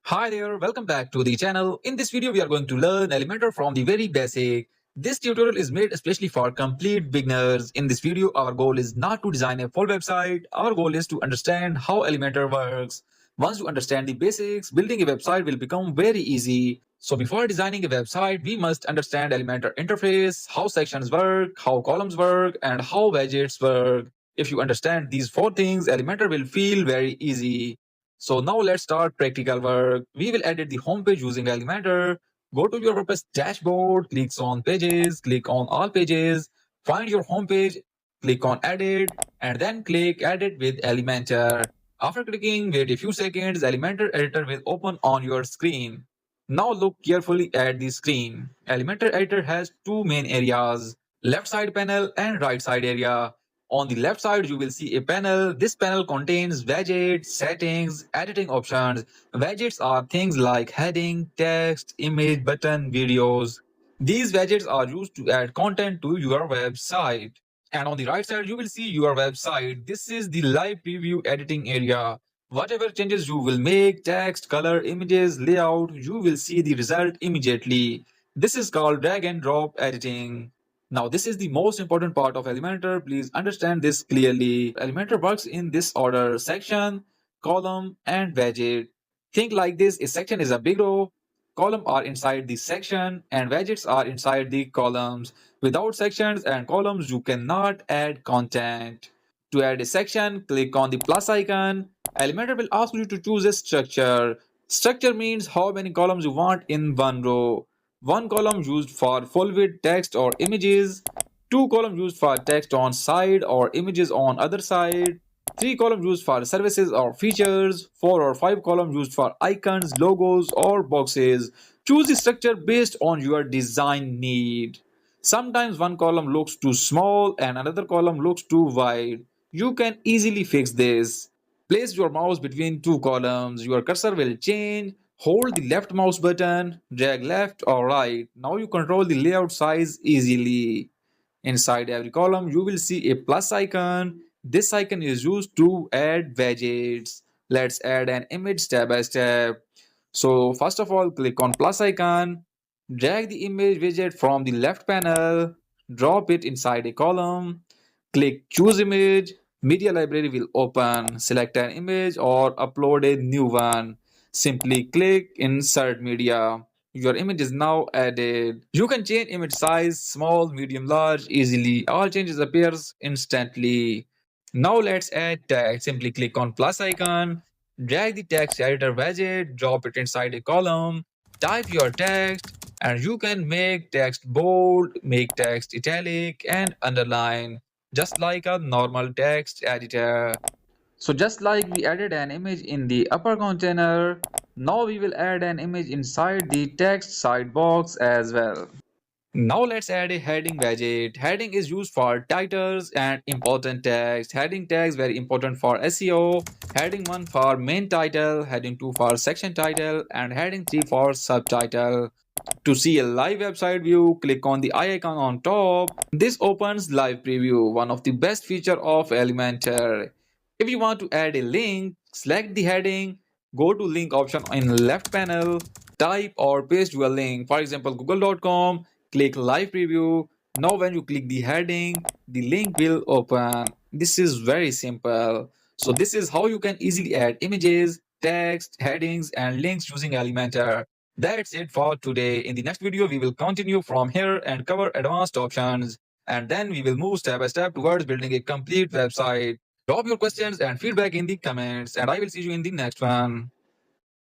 Hi there, welcome back to the channel. In this video, we are going to learn Elementor from the very basic. This tutorial is made especially for complete beginners. In this video, our goal is not to design a full website. Our goal is to understand how Elementor works. Once you understand the basics, building a website will become very easy. So before designing a website, we must understand Elementor interface, how sections work, how columns work, and how widgets work. If you understand these four things, Elementor will feel very easy. So now let's start practical work. We will edit the homepage using Elementor. Go to your WordPress dashboard, click on pages, click on all pages, find your homepage, click on edit, and then click edit with Elementor. After clicking, wait a few seconds, Elementor editor will open on your screen. Now look carefully at the screen. Elementor editor has two main areas, left side panel and right side area. On the left side, you will see a panel. This panel contains widgets, settings, editing options. Widgets are things like heading, text, image, button, videos. These widgets are used to add content to your website. And on the right side, you will see your website. This is the live preview editing area. Whatever changes you will make, text, color, images, layout, you will see the result immediately. This is called drag and drop editing. Now, this is the most important part of Elementor. Please understand this clearly. Elementor works in this order: section, column, and widget. Think like this: a section is a big row, columns are inside the section, and widgets are inside the columns. Without sections and columns, you cannot add content. To add a section, click on the plus icon. Elementor will ask you to choose a structure. Structure means how many columns you want in one row. One column used for full width text or images, two columns used for text on side or images on other side, three columns used for services or features, four or five columns used for icons, logos, or boxes. Choose the structure based on your design need. Sometimes one column looks too small and another column looks too wide. You can easily fix this. Place your mouse between two columns. Your cursor will change. Hold the left mouse button, drag left or right. Now you control the layout size easily. Inside every column, you will see a plus icon. This icon is used to add widgets. Let's add an image step by step. So first of all, click on plus icon. Drag the image widget from the left panel. Drop it inside a column. Click choose image. Media library will open. Select an image or upload a new one. Simply click insert media. Your image is now added. You can change image size, small, medium, large easily. All changes appears instantly. Now let's add text. Simply click on plus icon. Drag the text editor widget, drop it inside a column, type your text, and you can make text bold, make text italic, and underline, just like a normal text editor. So just like we added an image in the upper container, now we will add an image inside the text side box as well. Now let's add a heading widget. Heading is used for titles and important text. Heading tags very important for SEO. Heading 1 for main title, heading 2 for section title, and heading 3 for subtitle. To see a live website view, click on the eye icon on top. This opens live preview, one of the best features of Elementor. If you want to add a link, select the heading, go to link option in left panel, type or paste your link. For example, google.com, click live preview. Now when you click the heading, the link will open. This is very simple. So this is how you can easily add images, text, headings, and links using Elementor. That's it for today. In the next video, we will continue from here and cover advanced options. And then we will move step by step towards building a complete website. Drop your questions and feedback in the comments, and I will see you in the next one.